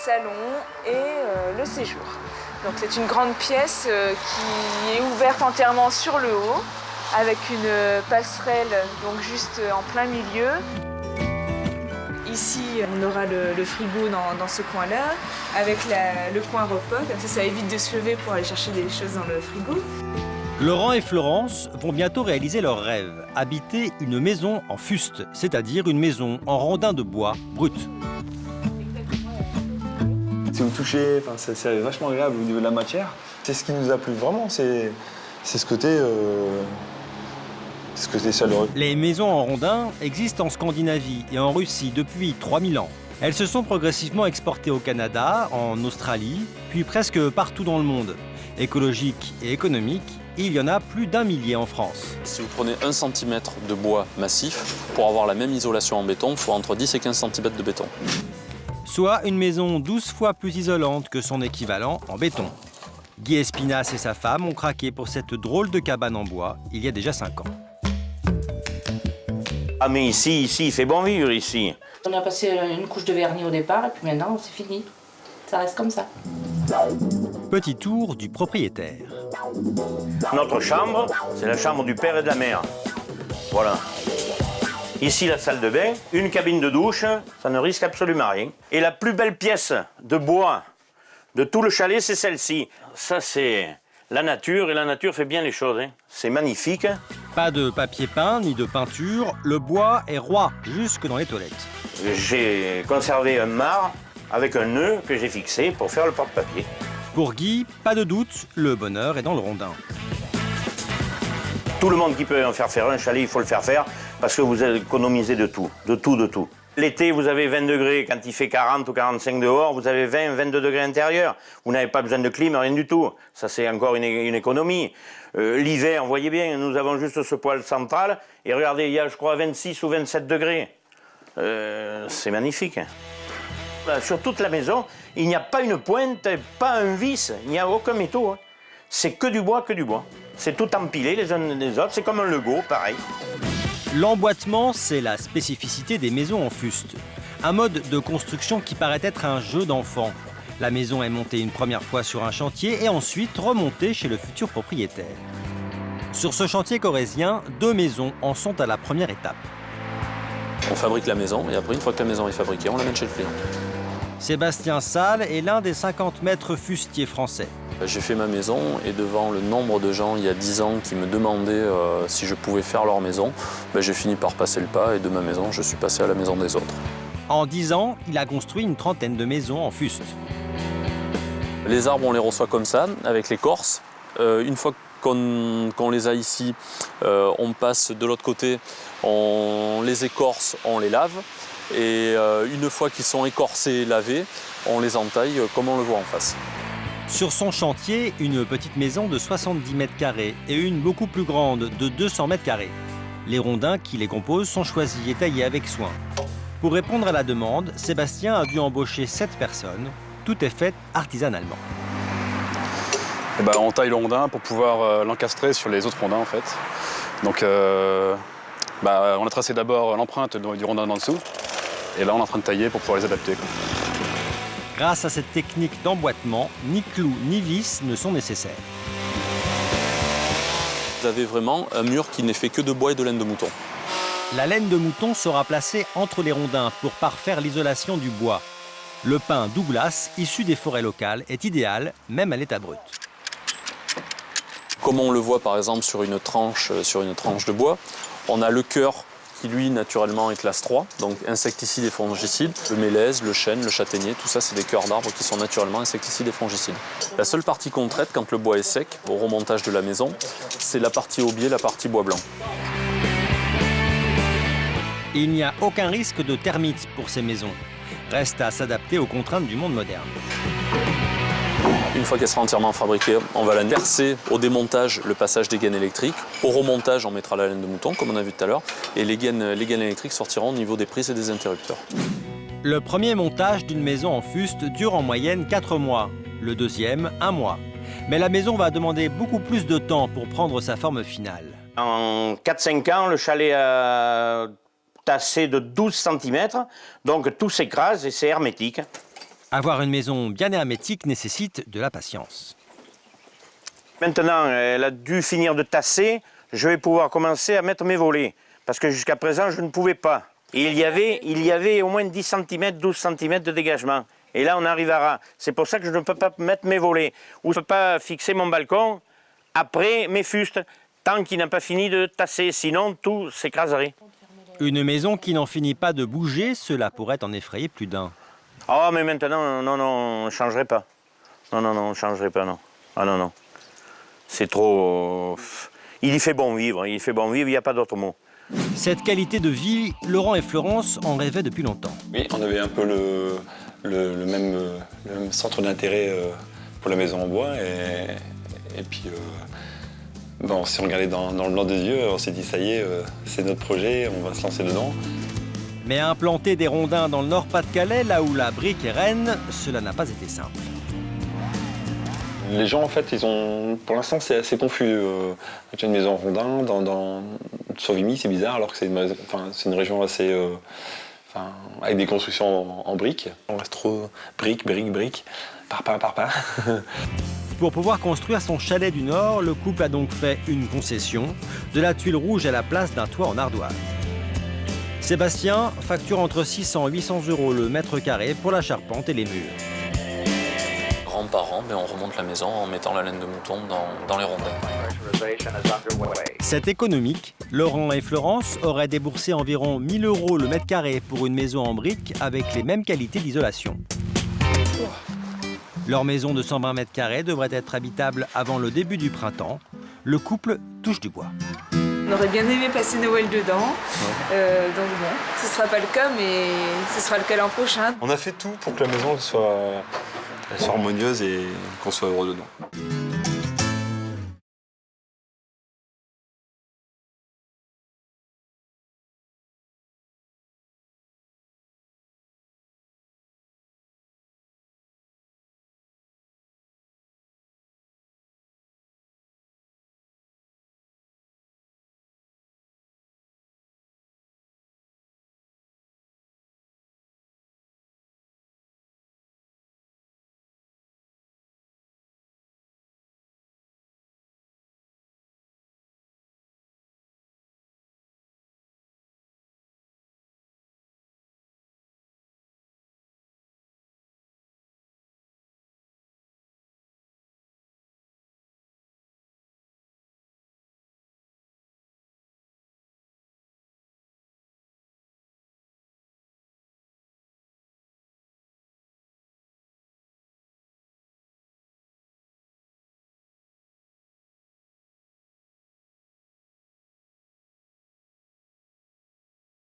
salon et le séjour. Donc c'est une grande pièce qui est ouverte entièrement sur le haut, avec une passerelle donc juste en plein milieu. Ici, on aura le frigo dans ce coin-là, avec le coin repas, comme ça évite de se lever pour aller chercher des choses dans le frigo. Laurent et Florence vont bientôt réaliser leur rêve, habiter une maison en fuste, c'est-à-dire une maison en rondin de bois brut. Si vous touchez, c'est vachement agréable au niveau de la matière. C'est ce qui nous a plu vraiment, c'est ce côté chaleureux. Les maisons en rondin existent en Scandinavie et en Russie depuis 3000 ans. Elles se sont progressivement exportées au Canada, en Australie, puis presque partout dans le monde. Écologique et économique, il y en a plus d'1 millier en France. Si vous prenez 1 cm de bois massif, pour avoir la même isolation en béton, il faut entre 10 et 15 cm de béton. Soit une maison 12 fois plus isolante que son équivalent en béton. Guy Espinasse et sa femme ont craqué pour cette drôle de cabane en bois il y a déjà 5 ans. Ah mais ici, il fait bon vivre ici. On a passé une couche de vernis au départ et puis maintenant c'est fini. Ça reste comme ça. Petit tour du propriétaire. Notre chambre, c'est la chambre du père et de la mère. Voilà. Ici, la salle de bain, une cabine de douche, ça ne risque absolument rien. Et la plus belle pièce de bois de tout le chalet, c'est celle-ci. Ça, c'est la nature, et la nature fait bien les choses. Hein. C'est magnifique. Pas de papier peint ni de peinture, le bois est roi jusque dans les toilettes. J'ai conservé un mât avec un nœud que j'ai fixé pour faire le porte-papier. Pour Guy, pas de doute, le bonheur est dans le rondin. Tout le monde qui peut en faire un chalet, il faut le faire parce que vous économisez de tout. L'été, vous avez 20 degrés, quand il fait 40 ou 45 dehors, vous avez 20, 22 degrés intérieurs. Vous n'avez pas besoin de clim, rien du tout. Ça, c'est encore une économie. L'hiver, vous voyez bien, nous avons juste ce poêle central. Et regardez, il y a, je crois, 26 ou 27 degrés. C'est magnifique. Sur toute la maison, il n'y a pas une pointe, pas un vis, il n'y a aucun métaux. Hein. C'est que du bois, C'est tout empilé les uns les autres, c'est comme un Lego, pareil. L'emboîtement, c'est la spécificité des maisons en fuste. Un mode de construction qui paraît être un jeu d'enfant. La maison est montée une première fois sur un chantier et ensuite remontée chez le futur propriétaire. Sur ce chantier corrézien, 2 maisons en sont à la première étape. On fabrique la maison et après, une fois que la maison est fabriquée, on l'amène chez le client. Sébastien Salle est l'un des 50 maîtres fustiers français. J'ai fait ma maison et devant le nombre de gens il y a 10 ans qui me demandaient si je pouvais faire leur maison, j'ai fini par passer le pas et de ma maison, je suis passé à la maison des autres. En 10 ans, il a construit une trentaine de maisons en fuste. Les arbres, on les reçoit comme ça, avec l'écorce. Une fois qu'on les a ici, on passe de l'autre côté, on les écorce, on les lave. Et une fois qu'ils sont écorcés et lavés, on les entaille comme on le voit en face. Sur son chantier, une petite maison de 70 mètres carrés et une beaucoup plus grande de 200 mètres carrés. Les rondins qui les composent sont choisis et taillés avec soin. Pour répondre à la demande, Sébastien a dû embaucher 7 personnes. Tout est fait artisanalement. On taille le rondin pour pouvoir l'encastrer sur les autres rondins en fait. Donc on a tracé d'abord l'empreinte du rondin d'en dessous. Et là on est en train de tailler pour pouvoir les adapter. Grâce à cette technique d'emboîtement, ni clous ni vis ne sont nécessaires. Vous avez vraiment un mur qui n'est fait que de bois et de laine de mouton. La laine de mouton sera placée entre les rondins pour parfaire l'isolation du bois. Le pin Douglas, issu des forêts locales, est idéal, même à l'état brut. Comme on le voit par exemple sur une tranche de bois, on a le cœur qui lui naturellement est classe 3, donc insecticides et fongicides. Le mélèze, le chêne, le châtaignier, tout ça c'est des cœurs d'arbres qui sont naturellement insecticides et fongicides. La seule partie qu'on traite quand le bois est sec, au remontage de la maison, c'est la partie aubier, la partie bois blanc. Il n'y a aucun risque de termites pour ces maisons. Reste à s'adapter aux contraintes du monde moderne. Une fois qu'elle sera entièrement fabriquée, on va la verser au démontage, le passage des gaines électriques. Au remontage, on mettra la laine de mouton, comme on a vu tout à l'heure. Et les gaines électriques sortiront au niveau des prises et des interrupteurs. Le premier montage d'une maison en fuste dure en moyenne 4 mois. Le deuxième, 1 mois. Mais la maison va demander beaucoup plus de temps pour prendre sa forme finale. En 4-5 ans, le chalet a tassé de 12 cm, donc tout s'écrase et c'est hermétique. Avoir une maison bien hermétique nécessite de la patience. Maintenant, elle a dû finir de tasser, je vais pouvoir commencer à mettre mes volets. Parce que jusqu'à présent, je ne pouvais pas. Et il y avait au moins 10 cm, 12 cm de dégagement. Et là, on arrivera. C'est pour ça que je ne peux pas mettre mes volets. Ou je ne peux pas fixer mon balcon après mes fustes, tant qu'il n'a pas fini de tasser. Sinon, tout s'écraserait. Une maison qui n'en finit pas de bouger, cela pourrait en effrayer plus d'un. Oh, mais maintenant, non, on ne changerait pas. Non, on ne changerait pas, non. Ah non, non. C'est trop... Il y fait bon vivre, il n'y a pas d'autre mot. Cette qualité de vie, Laurent et Florence en rêvaient depuis longtemps. Oui, on avait un peu le même centre d'intérêt pour la maison en bois. Et puis, on s'est regardé dans le blanc des yeux, on s'est dit, ça y est, c'est notre projet, on va se lancer dedans. Mais implanter des rondins dans le Nord-Pas-de-Calais, là où la brique est reine, cela n'a pas été simple. Les gens, en fait, pour l'instant, c'est assez confus. Tu as une maison en rondin, sur Vimy, c'est bizarre, alors que c'est une région assez... avec des constructions en briques. On reste trop briques, parpaing. Pour pouvoir construire son chalet du Nord, le couple a donc fait une concession, de la tuile rouge à la place d'un toit en ardoise. Sébastien facture entre 600 et 800 € le mètre carré pour la charpente et les murs. Rang par rang, on remonte la maison en mettant la laine de mouton dans les rondins. C'est économique. Laurent et Florence auraient déboursé environ 1 000 € le mètre carré pour une maison en briques avec les mêmes qualités d'isolation. Leur maison de 120 mètres carrés devrait être habitable avant le début du printemps. Le couple touche du bois. On aurait bien aimé passer Noël dedans, donc bon, ce ne sera pas le cas, mais ce sera le cas l'an prochain. On a fait tout pour que la maison soit harmonieuse et qu'on soit heureux dedans.